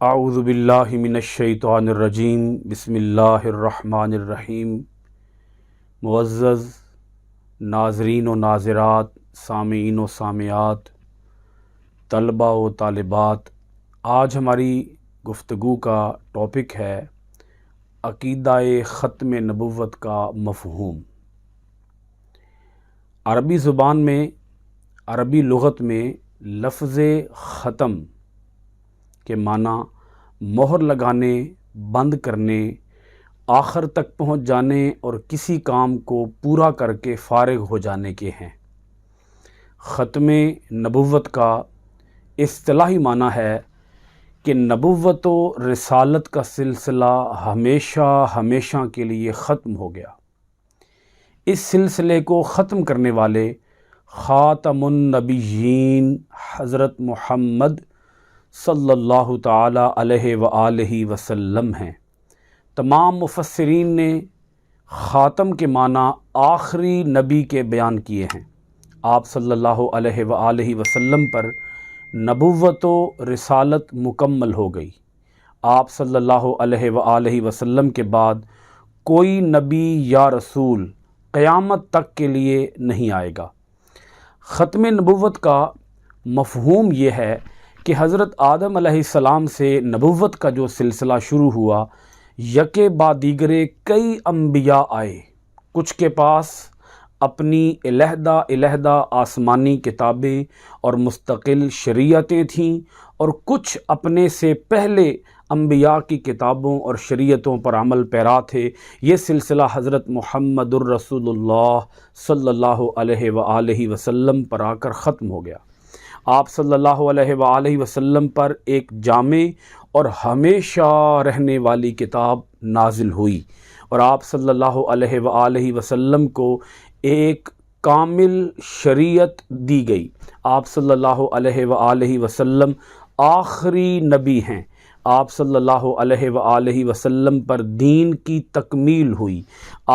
اعوذ باللہ من الشیطان الرجیم بسم اللہ الرحمن الرحیم۔ معزز ناظرین و ناظرات، سامعین و سامعات، طلباء و طالبات، آج ہماری گفتگو کا ٹاپک ہے عقیدہ ختم نبوت کا مفہوم۔ عربی زبان میں، عربی لغت میں لفظ ختم کے معنی مہر لگانے، بند کرنے، آخر تک پہنچ جانے اور کسی کام کو پورا کر کے فارغ ہو جانے کے ہیں۔ ختم نبوت کا اصطلاحی معنی ہے کہ نبوت و رسالت کا سلسلہ ہمیشہ کے لیے ختم ہو گیا۔ اس سلسلے کو ختم کرنے والے خاتم النبیین حضرت محمد صلی اللہ تعالی علیہ وآلہ وسلم ہیں۔ تمام مفسرین نے خاتم کے معنی آخری نبی کے بیان کیے ہیں۔ آپ صلی اللہ علیہ وآلہ وسلم پر نبوت و رسالت مکمل ہو گئی۔ آپ صلی اللہ علیہ وآلہ وسلم کے بعد کوئی نبی یا رسول قیامت تک کے لیے نہیں آئے گا۔ ختم نبوت کا مفہوم یہ ہے کہ حضرت آدم علیہ السلام سے نبوت کا جو سلسلہ شروع ہوا، یکے بعد دیگرے کئی انبیاء آئے۔ کچھ کے پاس اپنی علیحدہ آسمانی کتابیں اور مستقل شریعتیں تھیں، اور کچھ اپنے سے پہلے انبیاء کی کتابوں اور شریعتوں پر عمل پیرا تھے۔ یہ سلسلہ حضرت محمد الرسول اللہ صلی اللہ علیہ وآلہ وسلم پر آ کر ختم ہو گیا۔ آپ صلی اللہ علیہ وآلہ وسلم پر ایک جامع اور ہمیشہ رہنے والی کتاب نازل ہوئی، اور آپ صلی اللہ علیہ وآلہ وسلم کو ایک کامل شریعت دی گئی۔ آپ صلی اللہ علیہ وآلہ وسلم آخری نبی ہیں۔ آپ صلی اللہ علیہ وآلہ وسلم پر دین کی تکمیل ہوئی۔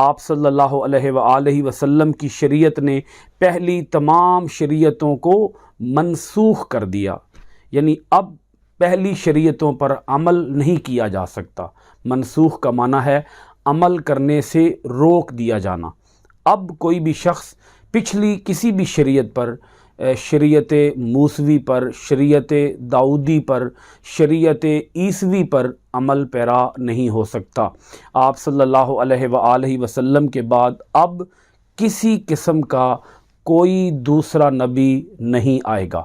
آپ صلی اللہ علیہ وآلہ وسلم کی شریعت نے پہلی تمام شریعتوں کو منسوخ کر دیا، یعنی اب پہلی شریعتوں پر عمل نہیں کیا جا سکتا۔ منسوخ کا معنی ہے عمل کرنے سے روک دیا جانا۔ اب کوئی بھی شخص پچھلی کسی بھی شریعت پر، شریعت موسوی پر، شریعت داؤدی پر، شریعت عیسوی پر عمل پیرا نہیں ہو سکتا۔ آپ صلی اللہ علیہ وآلہ وسلم کے بعد اب کسی قسم کا کوئی دوسرا نبی نہیں آئے گا۔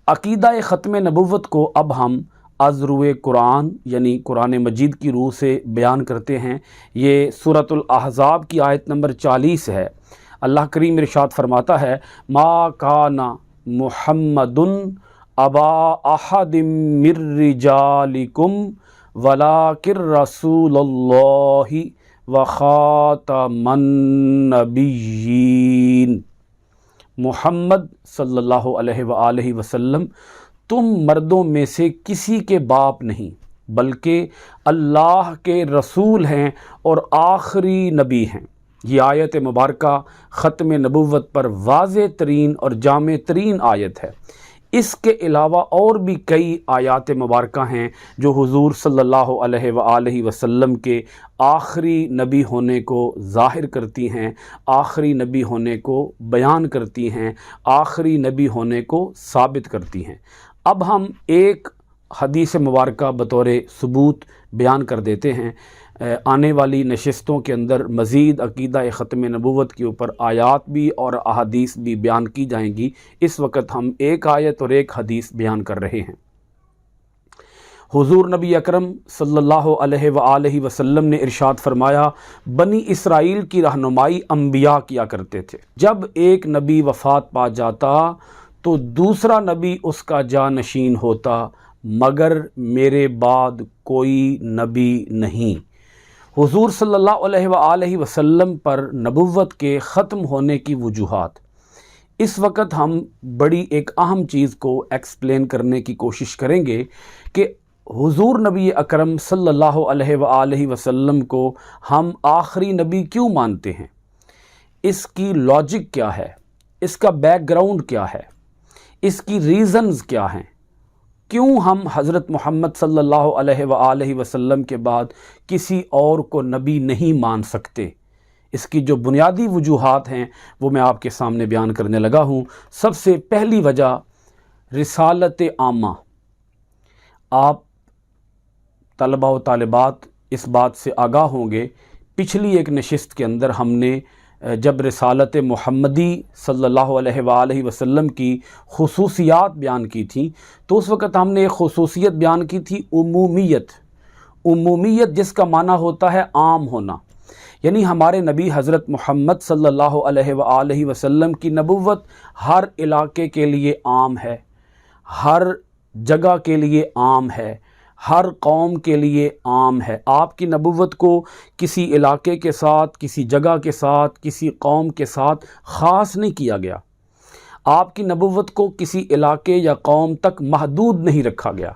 عقیدہ ختم نبوت کو اب ہم از روئے قرآن یعنی قرآن مجید کی روح سے بیان کرتے ہیں۔ یہ سورۃ الاحزاب کی آیت نمبر 40 ہے۔ اللہ کریم ارشاد فرماتا ہے، ما کان محمد ابا احد من رجالکم ولکن رسول اللہ وخاتم النبیین۔ محمد صلی اللہ علیہ وآلہ وسلم تم مردوں میں سے کسی کے باپ نہیں، بلکہ اللہ کے رسول ہیں اور آخری نبی ہیں۔ یہ آیت مبارکہ ختم نبوت پر واضح ترین اور جامع ترین آیت ہے۔ اس کے علاوہ اور بھی کئی آیات مبارکہ ہیں جو حضور صلی اللہ علیہ وآلہ وسلم کے آخری نبی ہونے کو ظاہر کرتی ہیں، آخری نبی ہونے کو بیان کرتی ہیں، آخری نبی ہونے کو ثابت کرتی ہیں۔ اب ہم ایک حدیث مبارکہ بطور ثبوت بیان کر دیتے ہیں۔ آنے والی نشستوں کے اندر مزید عقیدہ ختم نبوت کے اوپر آیات بھی اور احادیث بھی بیان کی جائیں گی۔ اس وقت ہم ایک آیت اور ایک حدیث بیان کر رہے ہیں۔ حضور نبی اکرم صلی اللہ علیہ وآلہ وسلم نے ارشاد فرمایا، بنی اسرائیل کی رہنمائی انبیاء کیا کرتے تھے۔ جب ایک نبی وفات پا جاتا تو دوسرا نبی اس کا جانشین ہوتا، مگر میرے بعد کوئی نبی نہیں۔ حضور صلی اللہ علیہ وآلہ وسلم پر نبوت کے ختم ہونے کی وجوہات۔ اس وقت ہم بڑی ایک اہم چیز کو ایکسپلین کرنے کی کوشش کریں گے کہ حضور نبی اکرم صلی اللہ علیہ وآلہ وسلم کو ہم آخری نبی کیوں مانتے ہیں، اس کی لاجک کیا ہے، اس کا بیک گراؤنڈ کیا ہے، اس کی ریزنز کیا ہیں۔ کیوں ہم حضرت محمد صلی اللہ علیہ وآلہ وسلم کے بعد کسی اور کو نبی نہیں مان سکتے؟ اس کی جو بنیادی وجوہات ہیں وہ میں آپ کے سامنے بیان کرنے لگا ہوں۔ سب سے پہلی وجہ رسالت عامہ۔ آپ طلبہ و طالبات اس بات سے آگاہ ہوں گے، پچھلی ایک نشست کے اندر ہم نے جب رسالت محمدی صلی اللہ علیہ وآلہ وسلم کی خصوصیات بیان کی تھیں تو اس وقت ہم نے ایک خصوصیت بیان کی تھی، عمومیت جس کا معنی ہوتا ہے عام ہونا، یعنی ہمارے نبی حضرت محمد صلی اللہ علیہ وآلہ وسلم کی نبوت ہر علاقے کے لیے عام ہے، ہر جگہ کے لیے عام ہے، ہر قوم کے لیے عام ہے۔ آپ کی نبوت کو کسی علاقے کے ساتھ، کسی جگہ کے ساتھ، کسی قوم کے ساتھ خاص نہیں کیا گیا۔ آپ کی نبوت کو کسی علاقے یا قوم تک محدود نہیں رکھا گیا۔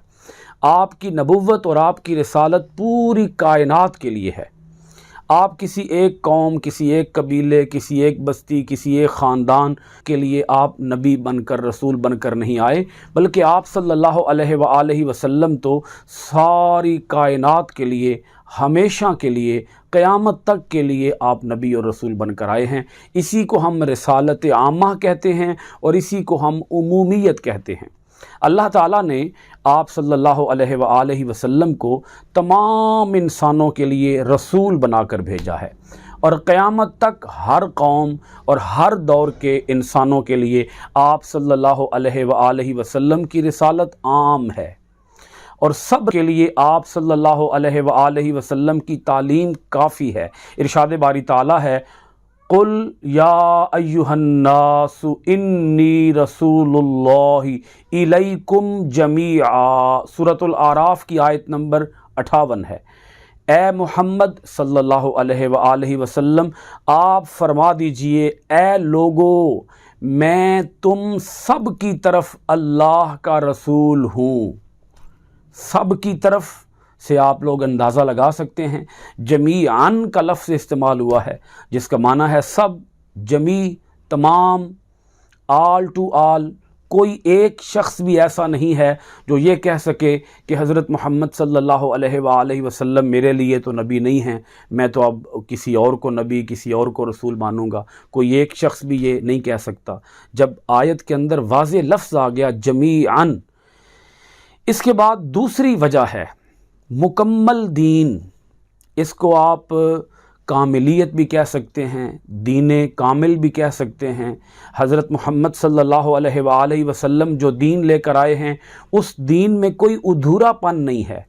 آپ کی نبوت اور آپ کی رسالت پوری کائنات کے لیے ہے۔ آپ کسی ایک قوم، کسی ایک قبیلے، کسی ایک بستی، کسی ایک خاندان کے لیے آپ نبی بن کر، رسول بن کر نہیں آئے، بلکہ آپ صلی اللہ علیہ وآلہ وسلم تو ساری کائنات کے لیے، ہمیشہ کے لیے، قیامت تک کے لیے آپ نبی اور رسول بن کر آئے ہیں۔ اسی کو ہم رسالت عامہ کہتے ہیں اور اسی کو ہم عمومیت کہتے ہیں۔ اللہ تعالیٰ نے آپ صلی اللہ علیہ وآلہ وسلم کو تمام انسانوں کے لیے رسول بنا کر بھیجا ہے، اور قیامت تک ہر قوم اور ہر دور کے انسانوں کے لیے آپ صلی اللہ علیہ وآلہ وسلم کی رسالت عام ہے، اور سب کے لیے آپ صلی اللہ علیہ وآلہ وسلم کی تعلیم کافی ہے۔ ارشاد باری تعالیٰ ہے، قل یا ایہا الناس انی رسول اللہ الیکم جمیعا، سورۃ الاعراف کی آیت نمبر 58 ہے۔ اے محمد صلی اللہ علیہ وآلہ وسلم، آپ فرما دیجئے، اے لوگو، میں تم سب کی طرف اللہ کا رسول ہوں۔ سب کی طرف سے آپ لوگ اندازہ لگا سکتے ہیں، جمیعاً کا لفظ استعمال ہوا ہے جس کا معنی ہے سب، جمیع، تمام، آل ٹو آل۔ کوئی ایک شخص بھی ایسا نہیں ہے جو یہ کہہ سکے کہ حضرت محمد صلی اللہ علیہ وآلہ وسلم میرے لیے تو نبی نہیں ہیں، میں تو اب کسی اور کو نبی، کسی اور کو رسول مانوں گا۔ کوئی ایک شخص بھی یہ نہیں کہہ سکتا۔ جب آیت کے اندر واضح لفظ آ گیا جمیعاً۔ اس کے بعد دوسری وجہ ہے مکمل دین۔ اس کو آپ کاملیت بھی کہہ سکتے ہیں، دین کامل بھی کہہ سکتے ہیں۔ حضرت محمد صلی اللہ علیہ وآلہ وسلم جو دین لے کر آئے ہیں، اس دین میں کوئی ادھورا پن نہیں ہے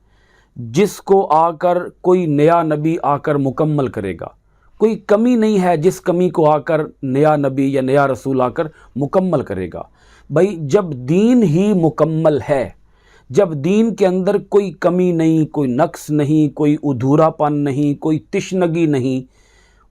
جس کو آ کر کوئی نیا نبی آ کر مکمل کرے گا۔ کوئی کمی نہیں ہے جس کمی کو آ کر نیا نبی یا نیا رسول آ کر مکمل کرے گا۔ بھائی جب دین ہی مکمل ہے، جب دین کے اندر کوئی کمی نہیں، کوئی نقص نہیں، کوئی ادھورا پن نہیں، کوئی تشنگی نہیں،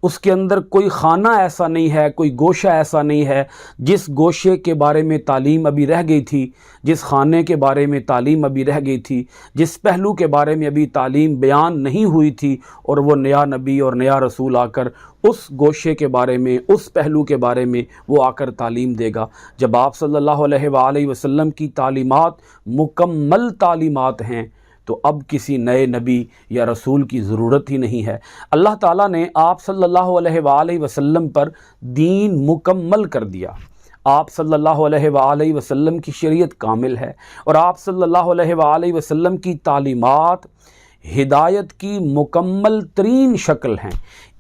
اس کے اندر کوئی خانہ ایسا نہیں ہے، کوئی گوشہ ایسا نہیں ہے جس گوشے کے بارے میں تعلیم ابھی رہ گئی تھی، جس خانے کے بارے میں تعلیم ابھی رہ گئی تھی، جس پہلو کے بارے میں ابھی تعلیم بیان نہیں ہوئی تھی، اور وہ نیا نبی اور نیا رسول آ کر اس گوشے کے بارے میں، اس پہلو کے بارے میں وہ آ کر تعلیم دے گا۔ جب آپ صلی اللہ علیہ وآلہ وسلم کی تعلیمات مکمل تعلیمات ہیں تو اب کسی نئے نبی یا رسول کی ضرورت ہی نہیں ہے۔ اللہ تعالیٰ نے آپ صلی اللہ علیہ وآلہ وسلم پر دین مکمل کر دیا۔ آپ صلی اللہ علیہ وآلہ وسلم کی شریعت کامل ہے، اور آپ صلی اللہ علیہ وآلہ وسلم کی تعلیمات ہدایت کی مکمل ترین شکل ہیں۔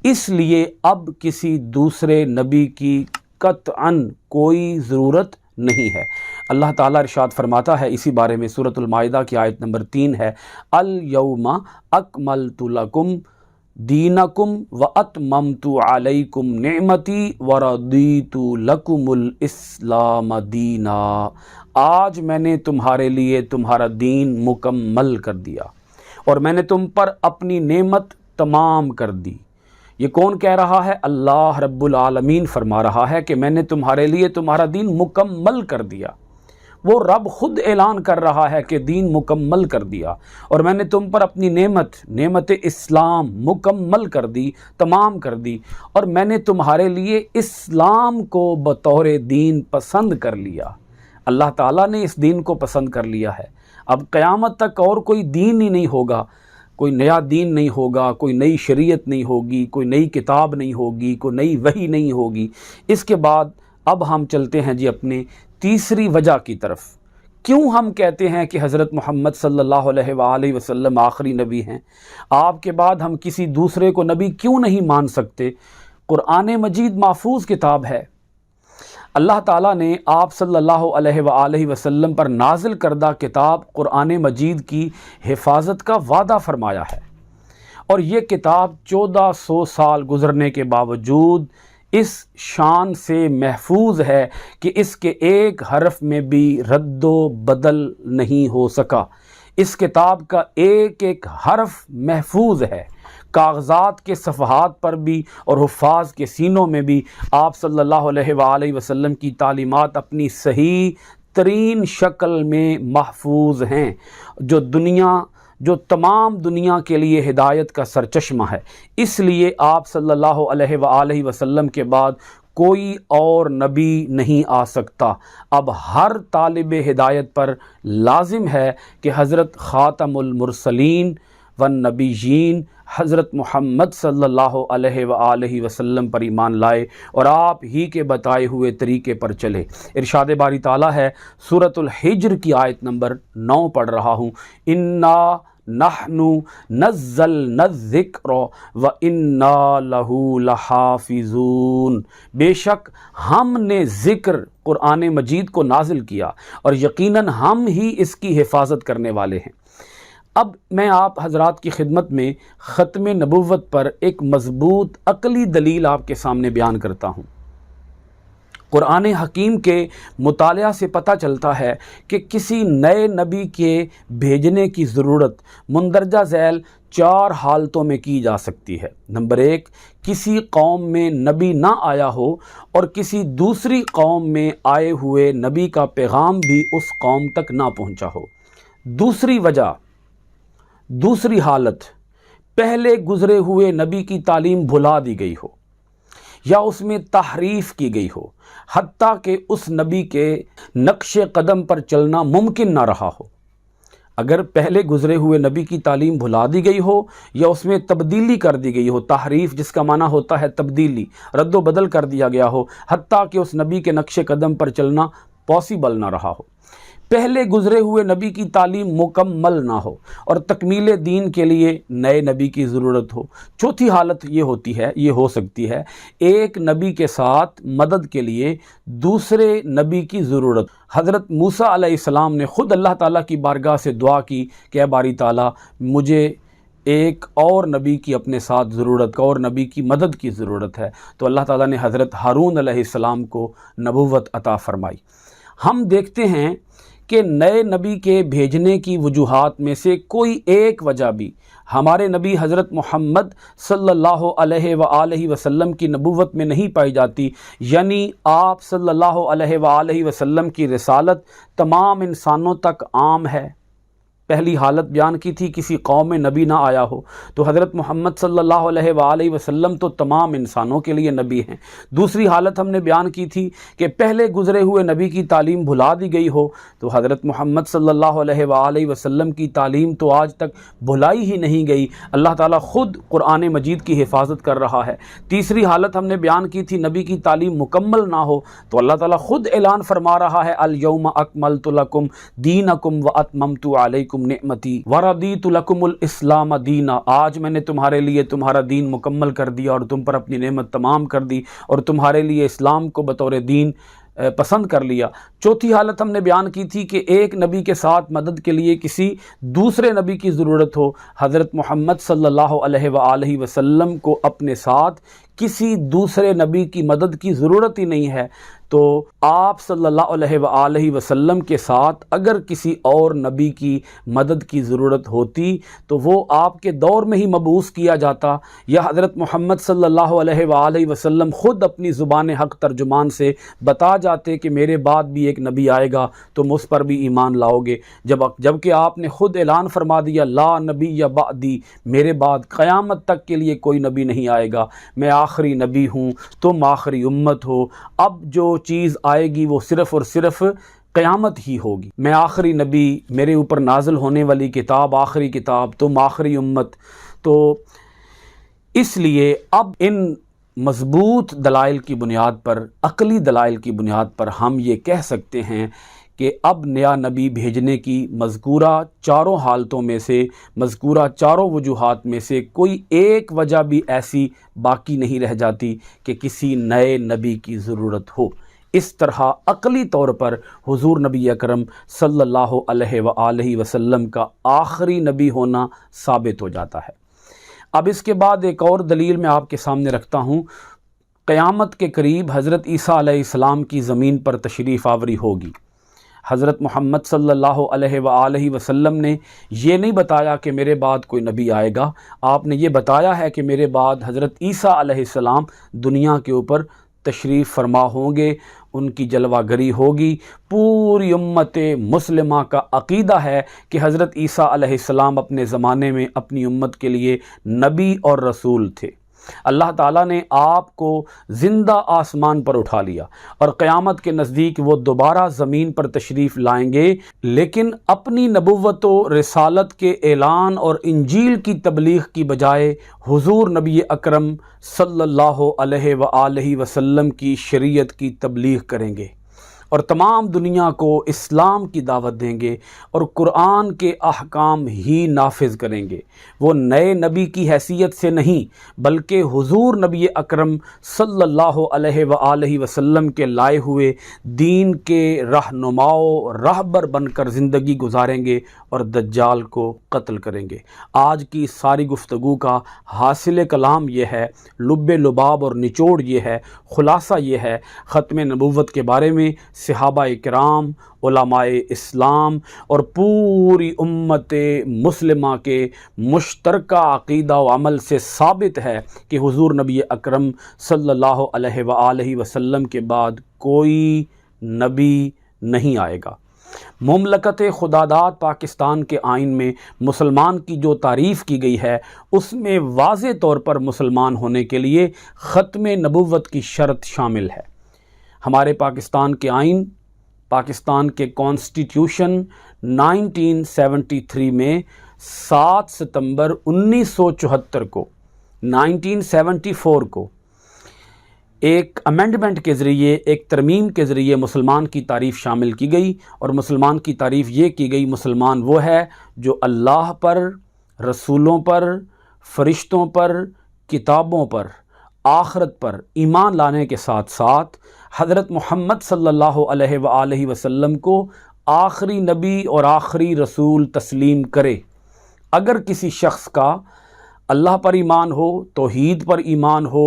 اس لیے اب کسی دوسرے نبی کی قطعاً کوئی ضرورت نہیں ہے۔ اللہ تعالیٰ ارشاد فرماتا ہے اسی بارے میں، سورۃ المائدہ کی آیت نمبر 3 ہے، الیوم اکملت لکم دینکم واتممت علیکم نعمتی ورضیت لکم الاسلام دینا۔ آج میں نے تمہارے لیے تمہارا دین مکمل کر دیا اور میں نے تم پر اپنی نعمت تمام کر دی۔ یہ کون کہہ رہا ہے؟ اللہ رب العالمین فرما رہا ہے کہ میں نے تمہارے لیے تمہارا دین مکمل کر دیا۔ وہ رب خود اعلان کر رہا ہے کہ دین مکمل کر دیا، اور میں نے تم پر اپنی نعمت اسلام مکمل کر دی، تمام کر دی، اور میں نے تمہارے لیے اسلام کو بطور دین پسند کر لیا۔ اللہ تعالیٰ نے اس دین کو پسند کر لیا ہے۔ اب قیامت تک اور کوئی دین ہی نہیں ہوگا، کوئی نیا دین نہیں ہوگا، کوئی نئی شریعت نہیں ہوگی، کوئی نئی کتاب نہیں ہوگی، کوئی نئی وحی نہیں ہوگی۔ اس کے بعد اب ہم چلتے ہیں جی اپنے تیسری وجہ کی طرف۔ کیوں ہم کہتے ہیں کہ حضرت محمد صلی اللہ علیہ وآلہ وسلم آخری نبی ہیں؟ آپ کے بعد ہم کسی دوسرے کو نبی کیوں نہیں مان سکتے؟ قرآن مجید محفوظ کتاب ہے۔ اللہ تعالیٰ نے آپ صلی اللہ علیہ وآلہ وسلم پر نازل کردہ کتاب قرآن مجید کی حفاظت کا وعدہ فرمایا ہے، اور یہ کتاب 1400 سال گزرنے کے باوجود اس شان سے محفوظ ہے کہ اس کے ایک حرف میں بھی رد و بدل نہیں ہو سکا۔ اس کتاب کا ایک ایک حرف محفوظ ہے، کاغذات کے صفحات پر بھی اور حفاظ کے سینوں میں بھی آپ صلی اللہ علیہ وآلہ وسلم کی تعلیمات اپنی صحیح ترین شکل میں محفوظ ہیں، جو تمام دنیا کے لیے ہدایت کا سرچشمہ ہے۔ اس لیے آپ صلی اللہ علیہ وآلہ وسلم کے بعد کوئی اور نبی نہیں آ سکتا۔ اب ہر طالب ہدایت پر لازم ہے کہ حضرت خاتم المرسلین والنبیین حضرت محمد صلی اللہ علیہ وآلہ وسلم پر ایمان لائے اور آپ ہی کے بتائے ہوئے طریقے پر چلے۔ ارشاد باری تعالیٰ ہے، سورۃ الحجر کی آیت نمبر 9 پڑھ رہا ہوں، انا نحن نزلنا الذکر وانا لہ لحافظون، بے شک ہم نے ذکر قرآن مجید کو نازل کیا اور یقیناً ہم ہی اس کی حفاظت کرنے والے ہیں۔ اب میں آپ حضرات کی خدمت میں ختم نبوت پر ایک مضبوط عقلی دلیل آپ کے سامنے بیان کرتا ہوں۔ قرآن حکیم کے مطالعہ سے پتہ چلتا ہے کہ کسی نئے نبی کے بھیجنے کی ضرورت مندرجہ ذیل 4 حالتوں میں کی جا سکتی ہے۔ نمبر 1، کسی قوم میں نبی نہ آیا ہو اور کسی دوسری قوم میں آئے ہوئے نبی کا پیغام بھی اس قوم تک نہ پہنچا ہو۔ دوسری حالت، پہلے گزرے ہوئے نبی کی تعلیم بھلا دی گئی ہو یا اس میں تحریف کی گئی ہو، حتیٰ کہ اس نبی کے نقش قدم پر چلنا ممکن نہ رہا ہو۔ اگر پہلے گزرے ہوئے نبی کی تعلیم بھلا دی گئی ہو یا اس میں تبدیلی کر دی گئی ہو، تحریف جس کا معنی ہوتا ہے تبدیلی، رد و بدل کر دیا گیا ہو، حتیٰ کہ اس نبی کے نقش قدم پر چلنا پاسبل نہ رہا ہو، پہلے گزرے ہوئے نبی کی تعلیم مکمل نہ ہو اور تکمیل دین کے لیے نئے نبی کی ضرورت ہو۔ چوتھی حالت یہ ہو سکتی ہے ایک نبی کے ساتھ مدد کے لیے دوسرے نبی کی ضرورت۔ حضرت موسیٰ علیہ السلام نے خود اللہ تعالیٰ کی بارگاہ سے دعا کی کہ اے باری تعالیٰ، مجھے ایک اور نبی کی اپنے ساتھ ضرورت، اور نبی کی مدد کی ضرورت ہے، تو اللہ تعالیٰ نے حضرت ہارون علیہ السلام کو نبوت عطا فرمائی۔ ہم دیکھتے ہیں کہ نئے نبی کے بھیجنے کی وجوہات میں سے کوئی ایک وجہ بھی ہمارے نبی حضرت محمد صلی اللہ علیہ وآلہ وسلم کی نبوت میں نہیں پائی جاتی، یعنی آپ صلی اللہ علیہ وآلہ وسلم کی رسالت تمام انسانوں تک عام ہے۔ پہلی حالت بیان کی تھی کسی قوم میں نبی نہ آیا ہو، تو حضرت محمد صلی اللہ علیہ وآلہ وسلم تو تمام انسانوں کے لیے نبی ہیں۔ دوسری حالت ہم نے بیان کی تھی کہ پہلے گزرے ہوئے نبی کی تعلیم بھلا دی گئی ہو، تو حضرت محمد صلی اللہ علیہ وآلہ وسلم کی تعلیم تو آج تک بھلائی ہی نہیں گئی، اللہ تعالیٰ خود قرآن مجید کی حفاظت کر رہا ہے۔ تیسری حالت ہم نے بیان کی تھی نبی کی تعلیم مکمل نہ ہو، تو اللہ تعالیٰ خود اعلان فرما رہا ہے الیوم اکملت لکم دینکم واتممت علیکم نعمتی ورضیت لکم الاسلام دینا، آج میں نے تمہارے لیے تمہارا دین مکمل کر دیا اور تم پر اپنی نعمت تمام کر دی اور تمہارے لیے اسلام کو بطور دین پسند کر لیا۔ چوتھی حالت ہم نے بیان کی تھی کہ ایک نبی کے ساتھ مدد کے لیے کسی دوسرے نبی کی ضرورت ہو، حضرت محمد صلی اللہ علیہ وآلہ وسلم کو اپنے ساتھ کسی دوسرے نبی کی مدد کی ضرورت ہی نہیں ہے، تو آپ صلی اللہ علیہ وآلہ وسلم کے ساتھ اگر کسی اور نبی کی مدد کی ضرورت ہوتی تو وہ آپ کے دور میں ہی مبعوث کیا جاتا، یا حضرت محمد صلی اللہ علیہ وآلہ وسلم خود اپنی زبان حق ترجمان سے بتا جاتے کہ میرے بعد بھی ایک نبی آئے گا، تم اس پر بھی ایمان لاؤ گے، جبکہ آپ نے خود اعلان فرما دیا لا نبی یا بعدی، میرے بعد قیامت تک کے لیے کوئی نبی نہیں آئے گا، میں آخری نبی ہوں، تم آخری امت ہو، اب جو چیز آئے گی وہ صرف اور صرف قیامت ہی ہوگی۔ میں آخری نبی، میرے اوپر نازل ہونے والی کتاب آخری کتاب، تم آخری امت۔ تو اس لیے اب ان مضبوط دلائل کی بنیاد پر، عقلی دلائل کی بنیاد پر ہم یہ کہہ سکتے ہیں کہ اب نیا نبی بھیجنے کی مذکورہ چاروں حالتوں میں سے، مذکورہ چاروں وجوہات میں سے کوئی ایک وجہ بھی ایسی باقی نہیں رہ جاتی کہ کسی نئے نبی کی ضرورت ہو۔ اس طرح عقلی طور پر حضور نبی اکرم صلی اللہ علیہ وآلہ وسلم کا آخری نبی ہونا ثابت ہو جاتا ہے۔ اب اس کے بعد ایک اور دلیل میں آپ کے سامنے رکھتا ہوں۔ قیامت کے قریب حضرت عیسیٰ علیہ السلام کی زمین پر تشریف آوری ہوگی۔ حضرت محمد صلی اللہ علیہ وآلہ وسلم نے یہ نہیں بتایا کہ میرے بعد کوئی نبی آئے گا، آپ نے یہ بتایا ہے کہ میرے بعد حضرت عیسیٰ علیہ السلام دنیا کے اوپر تشریف فرما ہوں گے، ان کی جلوہ گری ہوگی۔ پوری امت مسلمہ کا عقیدہ ہے کہ حضرت عیسیٰ علیہ السلام اپنے زمانے میں اپنی امت کے لیے نبی اور رسول تھے۔ اللہ تعالیٰ نے آپ کو زندہ آسمان پر اٹھا لیا اور قیامت کے نزدیک وہ دوبارہ زمین پر تشریف لائیں گے، لیکن اپنی نبوت و رسالت کے اعلان اور انجیل کی تبلیغ کی بجائے حضور نبی اکرم صلی اللہ علیہ وآلہ وسلم کی شریعت کی تبلیغ کریں گے اور تمام دنیا کو اسلام کی دعوت دیں گے اور قرآن کے احکام ہی نافذ کریں گے۔ وہ نئے نبی کی حیثیت سے نہیں بلکہ حضور نبی اکرم صلی اللہ علیہ وآلہ وسلم کے لائے ہوئے دین کے رہنماؤ راہبر بن کر زندگی گزاریں گے اور دجال کو قتل کریں گے۔ آج کی ساری گفتگو کا حاصل کلام یہ ہے، لب لباب اور نچوڑ یہ ہے، خلاصہ یہ ہے، ختم نبوت کے بارے میں صحابہ کرام، علماء اسلام اور پوری امت مسلمہ کے مشترکہ عقیدہ و عمل سے ثابت ہے کہ حضور نبی اکرم صلی اللہ علیہ وآلہ وسلم کے بعد کوئی نبی نہیں آئے گا۔ مملکت خداداد پاکستان کے آئین میں مسلمان کی جو تعریف کی گئی ہے اس میں واضح طور پر مسلمان ہونے کے لیے ختم نبوت کی شرط شامل ہے۔ ہمارے پاکستان کے آئین، پاکستان کے کانسٹیٹیوشن 1973 میں 7 ستمبر 1974 کو 1974 کو ایک امینڈمنٹ کے ذریعے، ایک ترمیم کے ذریعے مسلمان کی تعریف شامل کی گئی، اور مسلمان کی تعریف یہ کی گئی، مسلمان وہ ہے جو اللہ پر، رسولوں پر، فرشتوں پر، کتابوں پر، آخرت پر ایمان لانے کے ساتھ ساتھ حضرت محمد صلی اللہ علیہ وآلہ وسلم کو آخری نبی اور آخری رسول تسلیم کرے۔ اگر کسی شخص کا اللہ پر ایمان ہو، توحید پر ایمان ہو،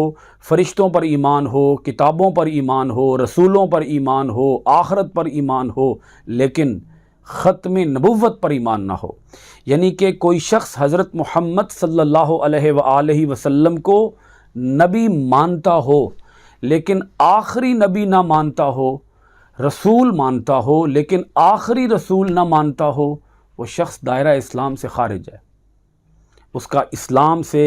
فرشتوں پر ایمان ہو، کتابوں پر ایمان ہو، رسولوں پر ایمان ہو، آخرت پر ایمان ہو، لیکن ختم نبوت پر ایمان نہ ہو، یعنی کہ کوئی شخص حضرت محمد صلی اللہ علیہ وآلہ وسلم کو نبی مانتا ہو لیکن آخری نبی نہ مانتا ہو، رسول مانتا ہو لیکن آخری رسول نہ مانتا ہو، وہ شخص دائرہ اسلام سے خارج ہے۔ اس کا اسلام سے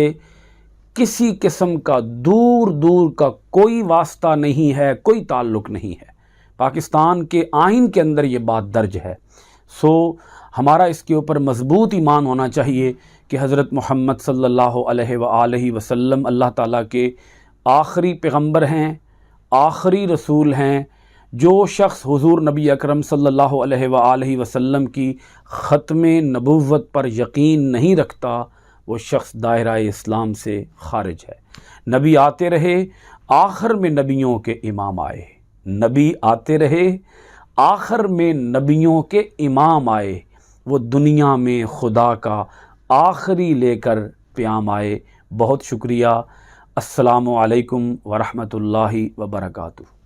کسی قسم کا دور دور کا کوئی واسطہ نہیں ہے، کوئی تعلق نہیں ہے۔ پاکستان کے آئین کے اندر یہ بات درج ہے۔ سو ہمارا اس کے اوپر مضبوط ایمان ہونا چاہیے کہ حضرت محمد صلی اللہ علیہ وآلہ وسلم اللہ تعالیٰ کے آخری پیغمبر ہیں، آخری رسول ہیں۔ جو شخص حضور نبی اکرم صلی اللہ علیہ وآلہ وسلم کی ختم نبوت پر یقین نہیں رکھتا، وہ شخص دائرہ اسلام سے خارج ہے۔ نبی آتے رہے، آخر میں نبیوں کے امام آئے۔ نبی آتے رہے، آخر میں نبیوں کے امام آئے۔ وہ دنیا میں خدا کا آخری لے کر پیام آئے۔ بہت شکریہ۔ السلام علیکم ورحمۃ اللہ وبرکاتہ۔